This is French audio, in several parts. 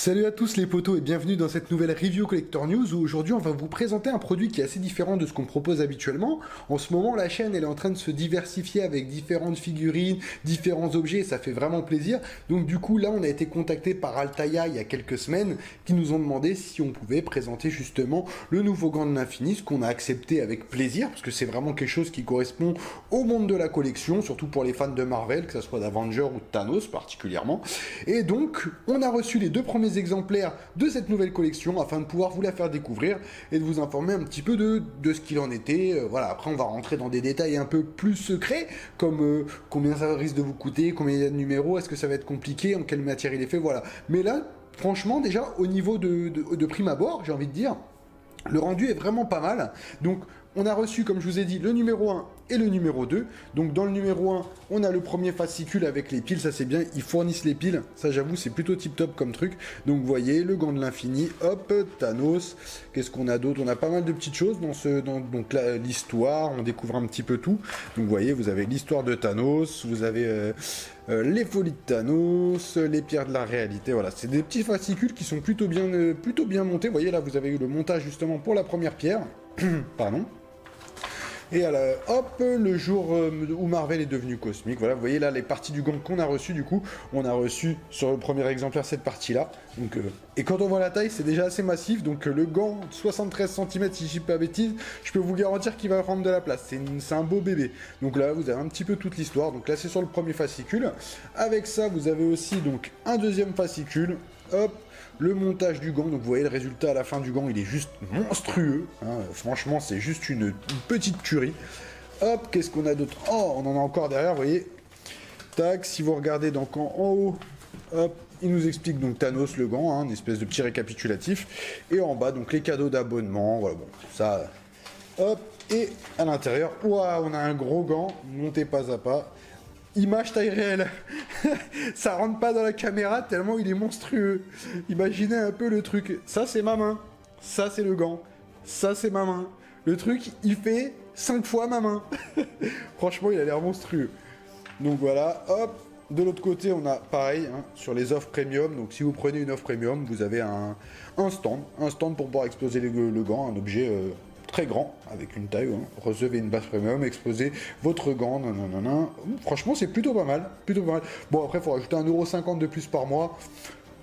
Salut à tous les potos et bienvenue dans cette nouvelle review Collector News où aujourd'hui on va vous présenter un produit qui est assez différent de ce qu'on propose habituellement. En ce moment la chaîne elle est en train de se diversifier avec différentes figurines, différents objets et ça fait vraiment plaisir. Donc du coup là on a été contacté par Altaïa il y a quelques semaines qui nous ont demandé si on pouvait présenter justement le nouveau gant de l'infini, ce qu'on a accepté avec plaisir parce que c'est vraiment quelque chose qui correspond au monde de la collection, surtout pour les fans de Marvel, que ce soit d'Avengers ou de Thanos particulièrement. Et donc on a reçu les deux premiers exemplaires de cette nouvelle collection afin de pouvoir vous la faire découvrir et de vous informer un petit peu de ce qu'il en était. Voilà, après on va rentrer dans des détails un peu plus secrets comme combien ça risque de vous coûter, combien il y a de numéros, est-ce que ça va être compliqué, en quelle matière il est fait, voilà. Mais là, franchement, déjà au niveau de prime abord, j'ai envie de dire, le rendu est vraiment pas mal. Donc on a reçu, comme je vous ai dit, le numéro 1 et le numéro 2. Donc dans le numéro 1, on a le premier fascicule avec les piles, ça c'est bien, ils fournissent les piles. Ça j'avoue, c'est plutôt tip top comme truc. Donc vous voyez, le gant de l'infini, hop, Thanos. Qu'est-ce qu'on a d'autre? On a pas mal de petites choses donc là, l'histoire, on découvre un petit peu tout. Donc vous voyez, vous avez l'histoire de Thanos, vous avez les folies de Thanos, les pierres de la réalité, voilà. C'est des petits fascicules qui sont plutôt bien montés. Vous voyez là, vous avez eu le montage justement pour la première pierre. Pardon. Et alors, hop, le jour où Marvel est devenu cosmique. Voilà, vous voyez là les parties du gant qu'on a reçu du coup. On a reçu sur le premier exemplaire cette partie-là. Donc, et quand on voit la taille, c'est déjà assez massif. Donc le gant, 73 cm si je dis pas bêtise, je peux vous garantir qu'il va prendre de la place. C'est un beau bébé. Donc là, vous avez un petit peu toute l'histoire. Donc là, c'est sur le premier fascicule. Avec ça, vous avez aussi donc un deuxième fascicule. Hop. Le montage du gant, donc vous voyez le résultat à la fin du gant, il est juste monstrueux. Hein. Franchement, c'est juste une petite tuerie. Hop, qu'est-ce qu'on a d'autre? Oh, on en a encore derrière, vous voyez. Tac, si vous regardez donc en haut, hop, il nous explique donc Thanos le gant, hein, une espèce de petit récapitulatif. Et en bas, donc les cadeaux d'abonnement, voilà, bon, ça. Hop, et à l'intérieur, ouah, on a un gros gant, monté pas à pas. Image taille réelle. Ça rentre pas dans la caméra tellement il est monstrueux. Imaginez un peu le truc. Ça c'est ma main. Ça c'est le gant. Ça c'est ma main. Le truc il fait 5 fois ma main. Franchement il a l'air monstrueux. Donc voilà, hop. De l'autre côté on a pareil hein, sur les offres premium. Donc si vous prenez une offre premium, vous avez un stand. Un stand pour pouvoir exposer le gant, un objet très grand, avec une taille, hein. Recevez une base premium, exposez votre gant, nanana. Franchement, c'est plutôt pas mal, plutôt pas mal. Bon, après, il faut rajouter 1,50€ de plus par mois.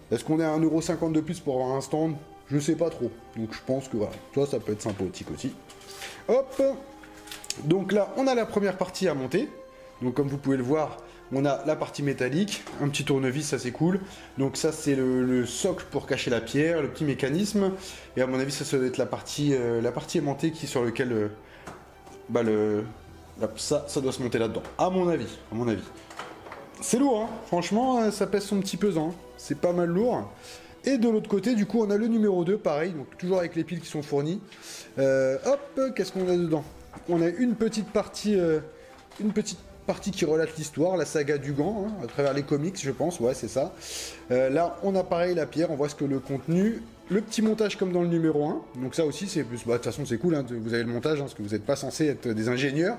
Est-ce qu'on est à 1,50€ de plus pour avoir un stand? Je sais pas trop. Donc, je pense que voilà, ça peut être sympathique aussi. Hop. Donc là, on a la première partie à monter. Donc, comme vous pouvez le voir, on a la partie métallique, un petit tournevis, ça c'est cool. Donc ça c'est le socle pour cacher la pierre, le petit mécanisme. Et à mon avis ça doit être la partie aimantée qui sur lequel ça doit se monter là-dedans. À mon avis. C'est lourd, hein. Franchement ça pèse son petit pesant. C'est pas mal lourd. Et de l'autre côté, du coup, on a le numéro 2, pareil, donc toujours avec les piles qui sont fournies. Hop, qu'est-ce qu'on a dedans? On a une petite partie qui relate l'histoire, la saga du gant, hein, à travers les comics, je pense, ouais, c'est ça. Là, on a pareil la pierre, on voit ce que le contenu, le petit montage comme dans le numéro 1, donc ça aussi, c'est plus, de toute façon, c'est cool, hein, vous avez le montage, hein, parce que vous n'êtes pas censé être des ingénieurs.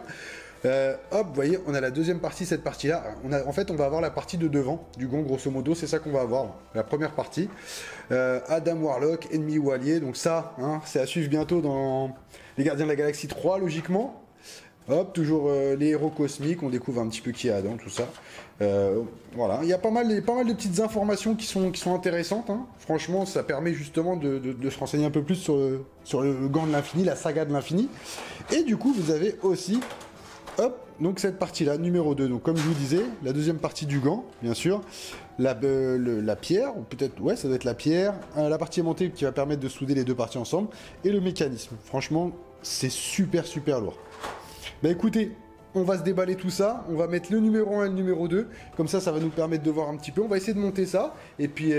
Hop, vous voyez, on a la deuxième partie, cette partie-là. En fait, on va avoir la partie de devant du gant, grosso modo, c'est ça qu'on va avoir, la première partie. Adam Warlock, ennemi ou allié, donc ça, hein, c'est à suivre bientôt dans les Gardiens de la Galaxie 3, logiquement. Hop, toujours les héros cosmiques, on découvre un petit peu qui est Adam, tout ça. Voilà, il y a pas mal de petites informations qui sont intéressantes. Hein. Franchement, ça permet justement de se renseigner un peu plus sur le gant de l'infini, la saga de l'infini. Et du coup, vous avez aussi, hop, donc cette partie-là, numéro 2. Donc comme je vous disais, la deuxième partie du gant, bien sûr. La pierre, ou peut-être, ouais, ça doit être la pierre. La partie aimantée qui va permettre de souder les deux parties ensemble. Et le mécanisme. Franchement, c'est super lourd. Bah écoutez, on va se déballer tout ça, on va mettre le numéro 1 et le numéro 2, comme ça va nous permettre de voir un petit peu, on va essayer de monter ça, et puis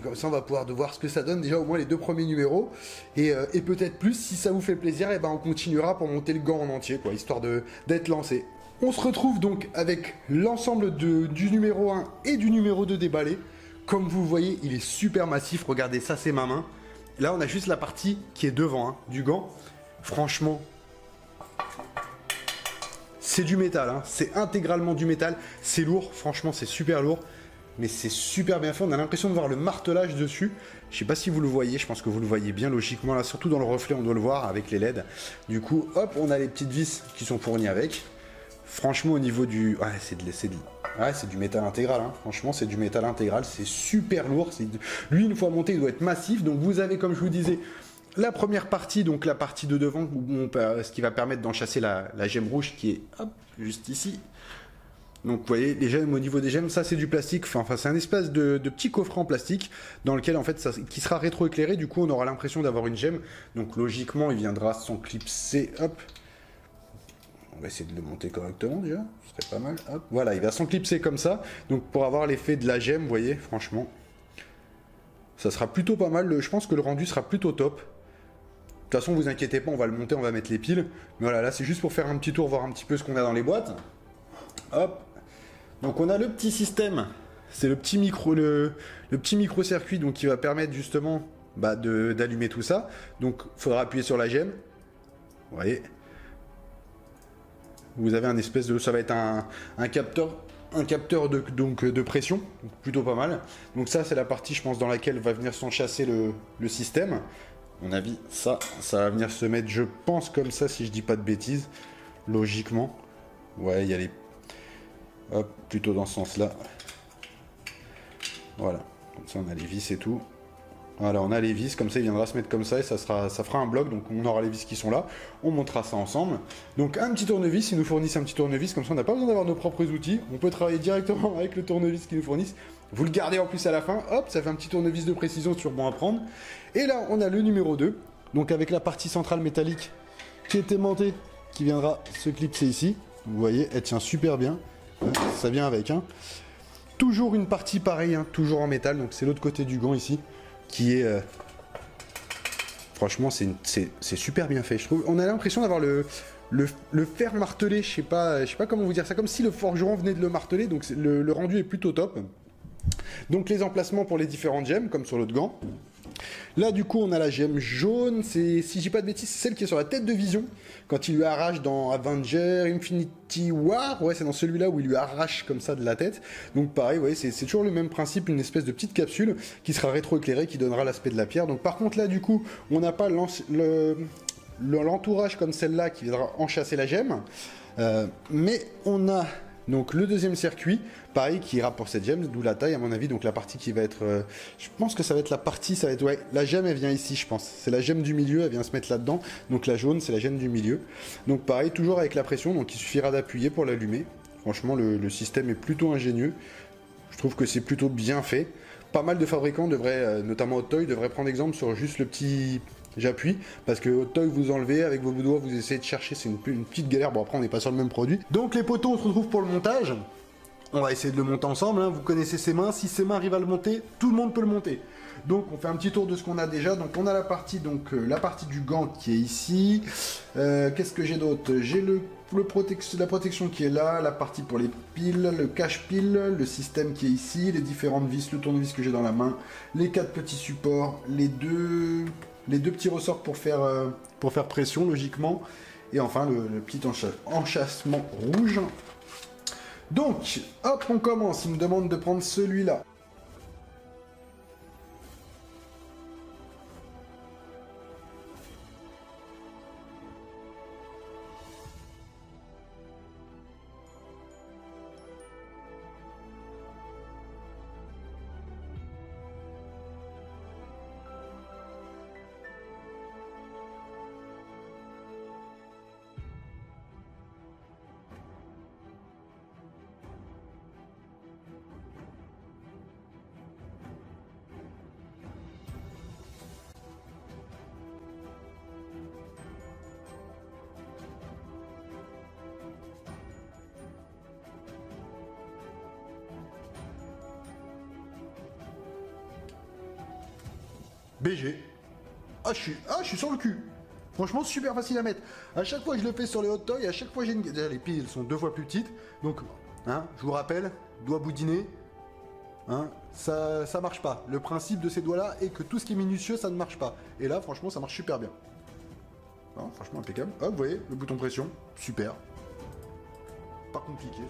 comme ça on va pouvoir voir ce que ça donne, déjà au moins les deux premiers numéros, et peut-être plus, si ça vous fait plaisir, et ben on continuera pour monter le gant en entier, quoi, histoire d'être lancé. On se retrouve donc avec l'ensemble du numéro 1 et du numéro 2 déballé. Comme vous voyez, il est super massif, regardez, ça c'est ma main. Là on a juste la partie qui est devant, hein, du gant, franchement... C'est du métal, hein. C'est intégralement du métal, c'est lourd, franchement c'est super lourd. mais c'est super bien fait. On a l'impression de voir le martelage dessus. Je sais pas si vous le voyez, je pense que vous le voyez bien logiquement là, surtout dans le reflet, on doit le voir avec les LED. Du coup, hop, on a les petites vis qui sont fournies avec. Franchement, au niveau du... Ouais, c'est du métal intégral, hein. Franchement, c'est du métal intégral, c'est super lourd. Lui, une fois monté, il doit être massif. Donc vous avez, comme je vous disais, la première partie, donc la partie de devant, ce qui va permettre d'enchasser la gemme rouge qui est, hop, juste ici. Donc vous voyez, les gemmes, au niveau des gemmes, ça c'est du plastique, enfin c'est un espèce de petit coffret en plastique dans lequel en fait, qui sera rétroéclairé, du coup on aura l'impression d'avoir une gemme. Donc logiquement, il viendra s'enclipser, hop. On va essayer de le monter correctement déjà, ce serait pas mal, hop. Voilà, il va s'enclipser comme ça, donc pour avoir l'effet de la gemme, vous voyez, franchement, ça sera plutôt pas mal, je pense que le rendu sera plutôt top. De toute façon, vous inquiétez pas, on va le monter, on va mettre les piles. Mais voilà, là c'est juste pour faire un petit tour, voir un petit peu ce qu'on a dans les boîtes. Hop. Donc on a le petit système, c'est le petit micro-circuit donc qui va permettre justement d'allumer tout ça. Donc il faudra appuyer sur la gemme. Vous voyez. Vous avez un espèce de... Ça va être un capteur de pression, donc plutôt pas mal. Donc ça c'est la partie je pense dans laquelle va venir s'enchasser le système. À mon avis ça va venir se mettre je pense comme ça si je dis pas de bêtises. Logiquement. Ouais, il y a les... Hop, plutôt dans ce sens-là. Voilà. Comme ça, on a les vis et tout. Voilà, on a les vis. Comme ça, il viendra se mettre comme ça et ça fera un bloc. Donc, on aura les vis qui sont là. On montera ça ensemble. Donc, un petit tournevis. Ils nous fournissent un petit tournevis. Comme ça, on n'a pas besoin d'avoir nos propres outils. On peut travailler directement avec le tournevis qu'ils nous fournissent. Vous le gardez en plus à la fin. Hop, ça fait un petit tournevis de précision sur bon à prendre. Et là, on a le numéro 2. Donc, avec la partie centrale métallique qui est aimantée, qui viendra se clipser ici. Vous voyez, elle tient super bien. Ça vient avec, hein. Toujours une partie pareille, hein, toujours en métal, donc c'est l'autre côté du gant ici, qui est... Franchement, c'est super bien fait, je trouve. On a l'impression d'avoir le fer martelé, je sais pas comment vous dire ça, comme si le forgeron venait de le marteler, donc le rendu est plutôt top. Donc les emplacements pour les différentes gemmes, comme sur l'autre gant. Là, du coup, on a la gemme jaune. Si je dis pas de bêtises, c'est celle qui est sur la tête de Vision. Quand il lui arrache dans Avenger, Infinity War. Ouais, c'est dans celui-là où il lui arrache comme ça de la tête. Donc, pareil, ouais, c'est toujours le même principe. Une espèce de petite capsule qui sera rétroéclairée, qui donnera l'aspect de la pierre. Donc, par contre, là, du coup, on n'a pas l'entourage comme celle-là qui viendra enchasser la gemme. Mais on a... Donc le deuxième circuit, pareil, qui ira pour cette gemme, d'où la taille à mon avis, donc la partie qui va être... je pense que ça va être la partie, ça va être... Ouais, la gemme elle vient ici je pense, c'est la gemme du milieu, elle vient se mettre là-dedans, donc la jaune c'est la gemme du milieu. Donc pareil, toujours avec la pression, donc il suffira d'appuyer pour l'allumer. Franchement le système est plutôt ingénieux, je trouve que c'est plutôt bien fait. Pas mal de fabricants devraient, notamment Hot Toys, devraient prendre exemple sur juste le petit... J'appuie, parce que Hot Toys vous enlevez, avec vos doigts vous essayez de chercher, c'est une petite galère, bon après on n'est pas sur le même produit. Donc les poteaux on se retrouve pour le montage, on va essayer de le monter ensemble, hein. Vous connaissez ses mains, si ses mains arrivent à le monter, tout le monde peut le monter. Donc on fait un petit tour de ce qu'on a déjà, donc on a la partie du gant qui est ici, qu'est-ce que j'ai d'autre? J'ai la protection qui est là, la partie pour les piles, le cache-pile, le système qui est ici, les différentes vis, le tournevis que j'ai dans la main, les 4 petits supports, les deux petits ressorts pour faire pression logiquement, et enfin le petit enchâssement rouge. Donc hop, on commence. Il me demande de prendre celui-là. BG. Ah, je suis sur le cul. Franchement, super facile à mettre. À chaque fois, je le fais sur les Hot Toys, à chaque fois, j'ai une... Déjà, les piles sont 2 fois plus petites. Donc, hein, je vous rappelle, doigt boudiné, hein, ça marche pas. Le principe de ces doigts-là est que tout ce qui est minutieux, ça ne marche pas. Et là, franchement, ça marche super bien. Hein, franchement, impeccable. Hop, vous voyez, le bouton pression, super. Pas compliqué.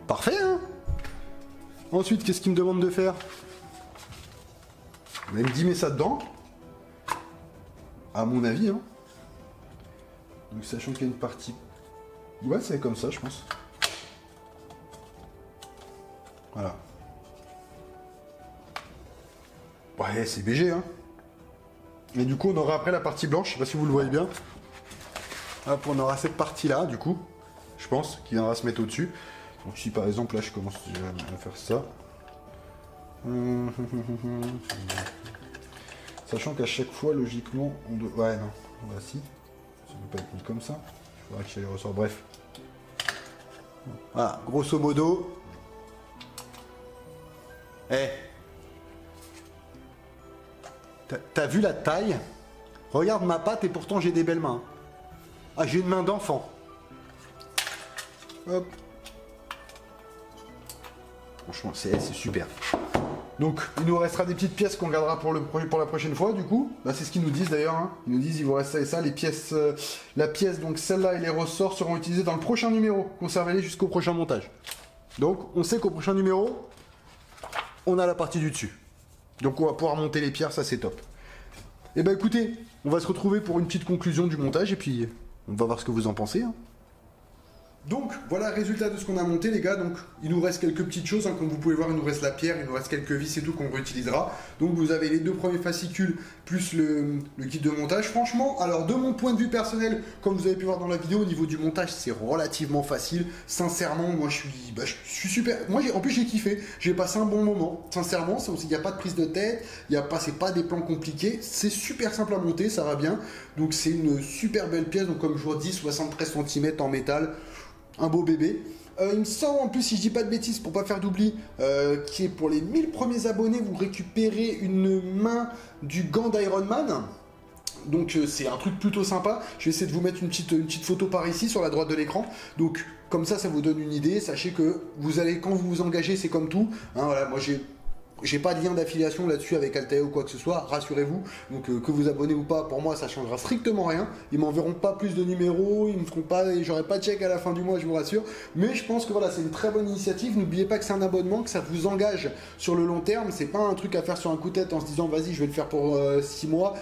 Parfait, hein? Ensuite, qu'est-ce qu'il me demande de faire? Il me dit, mets ça dedans. À mon avis, hein. Donc, sachant qu'il y a une partie... Ouais, c'est comme ça, je pense. Voilà. Ouais, c'est BG, hein. Et du coup, on aura après la partie blanche, je sais pas si vous le voyez bien. Hop, on aura cette partie-là, du coup, je pense, qui viendra se mettre au-dessus. Donc si par exemple, là, je commence à faire ça. Sachant qu'à chaque fois, logiquement, on doit... Ouais, non, bah si. Ça ne peut pas être mis comme ça. Il faudra qu'il y ait les ressorts, bref. Voilà, grosso modo. Eh, t'as vu la taille? Regarde ma patte et pourtant j'ai des belles mains. Ah, j'ai une main d'enfant. Hop. Franchement, c'est super. Donc, il nous restera des petites pièces qu'on gardera pour la prochaine fois, du coup. Bah, c'est ce qu'ils nous disent d'ailleurs. Hein. Ils nous disent il vous reste ça et ça. Les pièces, la pièce, donc celle-là et les ressorts seront utilisés dans le prochain numéro. Conservez-les jusqu'au prochain montage. Donc, on sait qu'au prochain numéro, on a la partie du dessus. Donc, on va pouvoir monter les pierres, ça c'est top. Et bah écoutez, on va se retrouver pour une petite conclusion du montage et puis on va voir ce que vous en pensez. Hein. Donc voilà le résultat de ce qu'on a monté les gars, donc il nous reste quelques petites choses, hein. Comme vous pouvez voir il nous reste la pierre, il nous reste quelques vis et tout qu'on réutilisera. Donc vous avez les deux premiers fascicules plus le kit de montage. Franchement, alors de mon point de vue personnel, comme vous avez pu voir dans la vidéo, au niveau du montage c'est relativement facile. Sincèrement moi je suis super, moi en plus j'ai kiffé, j'ai passé un bon moment. Sincèrement, il n'y a pas de prise de tête, c'est pas des plans compliqués, c'est super simple à monter, ça va bien. Donc c'est une super belle pièce, donc comme je vous dis 73 cm en métal. Un beau bébé. Il me semble en plus, si je dis pas de bêtises, pour pas faire d'oubli, qui est pour les 1000 premiers abonnés, vous récupérez une main du gant d'Iron Man. Donc c'est un truc plutôt sympa. Je vais essayer de vous mettre une petite photo par ici sur la droite de l'écran. Donc comme ça vous donne une idée. Sachez que vous allez, quand vous vous engagez, c'est comme tout. Hein, voilà, moi j'ai pas de lien d'affiliation là-dessus avec Altaïa ou quoi que ce soit, rassurez-vous. Donc que vous abonnez ou pas, pour moi ça changera strictement rien. Ils m'enverront pas plus de numéros, ils me feront pas, j'aurai pas de chèque à la fin du mois, je vous rassure. Mais je pense que voilà, c'est une très bonne initiative. N'oubliez pas que c'est un abonnement, que ça vous engage sur le long terme. C'est pas un truc à faire sur un coup de tête en se disant vas-y je vais le faire pour 6 mois.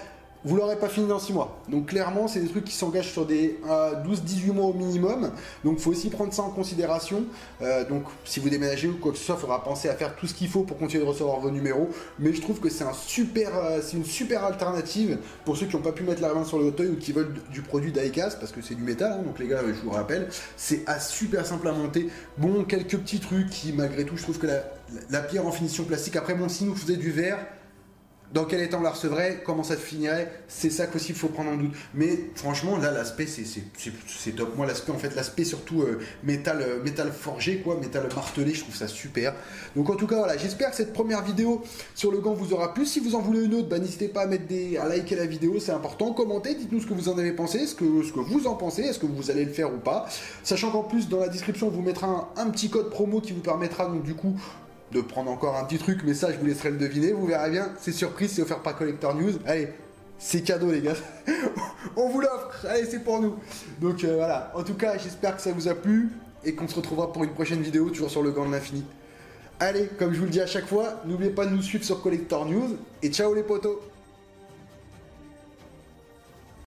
Vous l'aurez pas fini dans 6 mois. Donc clairement, c'est des trucs qui s'engagent sur des 12-18 mois au minimum. Donc il faut aussi prendre ça en considération. Donc si vous déménagez ou quoi que ce soit, il faudra penser à faire tout ce qu'il faut pour continuer de recevoir vos numéros. Mais je trouve que c'est une super alternative pour ceux qui n'ont pas pu mettre la main sur le fauteuil ou qui veulent du produit diecast, parce que c'est du métal. Hein, donc les gars, je vous rappelle, c'est super simple à monter. Bon, quelques petits trucs qui, malgré tout, je trouve que la pierre en finition plastique, après bon, si nous faisait du verre, dans quel état on la recevrait, comment ça se finirait, c'est ça qu'aussi il faut prendre en doute. Mais franchement, là, l'aspect, c'est top. Moi, l'aspect surtout métal forgé, quoi, métal martelé, je trouve ça super. Donc en tout cas, voilà, j'espère que cette première vidéo sur le gant vous aura plu. Si vous en voulez une autre, bah, n'hésitez pas à liker la vidéo, c'est important. Commentez, dites-nous ce que vous en avez pensé, ce que vous en pensez, est-ce que vous allez le faire ou pas. Sachant qu'en plus, dans la description, on vous mettra un petit code promo qui vous permettra donc du coup de prendre encore un petit truc, mais ça je vous laisserai le deviner, vous verrez bien, c'est surprise, c'est offert par Collector News. Allez, c'est cadeau les gars, on vous l'offre, allez c'est pour nous. Donc voilà, en tout cas j'espère que ça vous a plu et qu'on se retrouvera pour une prochaine vidéo, toujours sur le gant de l'infini. Allez, comme je vous le dis à chaque fois, n'oubliez pas de nous suivre sur Collector News et ciao les potos.